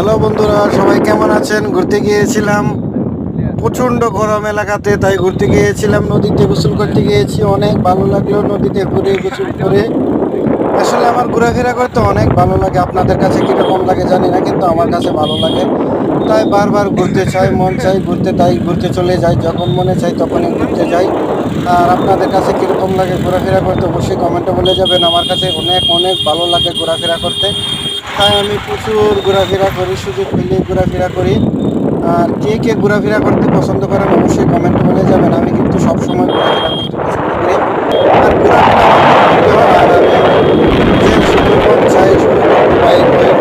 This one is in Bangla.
হ্যালো বন্ধুরা, সবাই কেমন আছেন? ঘুরতে গিয়েছিলাম প্রচণ্ড গরম এলাকাতে, তাই ঘুরতে গিয়েছিলাম, নদীতে গোসল করতে গিয়েছি। অনেক ভালো লাগলো নদীতে ঘুরে গোসল করে। আসলে আমার ঘোরাফেরা করতে অনেক ভালো লাগে। আপনাদের কাছে কীরকম লাগে জানি না, কিন্তু আমার কাছে ভালো লাগে। তাই বারবার ঘুরতে চাই, মন চাই ঘুরতে, তাই ঘুরতে চলে যাই। যখন মনে চাই তখনই ঘুরতে যাই। আর আপনাদের কাছে কীরকম লাগে ঘোরাফেরা করতে অবশ্যই কমেন্টে বলে যাবেন। আমার কাছে অনেক অনেক ভালো লাগে ঘোরাফেরা করতে, তাই আমি প্রচুর ঘোরাফেরা করি, সুযোগ পেলে ঘোরাফেরা করি। আর কে কে ঘোরাফেরা করতে পছন্দ করেন অবশ্যই কমেন্টে বলে যাবেন। আমি কিন্তু সবসময় ঘোরাফেরা করতে পছন্দ করি। আর ঘোরাফেরা আমার খুব প্রিয়। আর আমি যে শুধু মন চাই শুধু বাইক হয়ে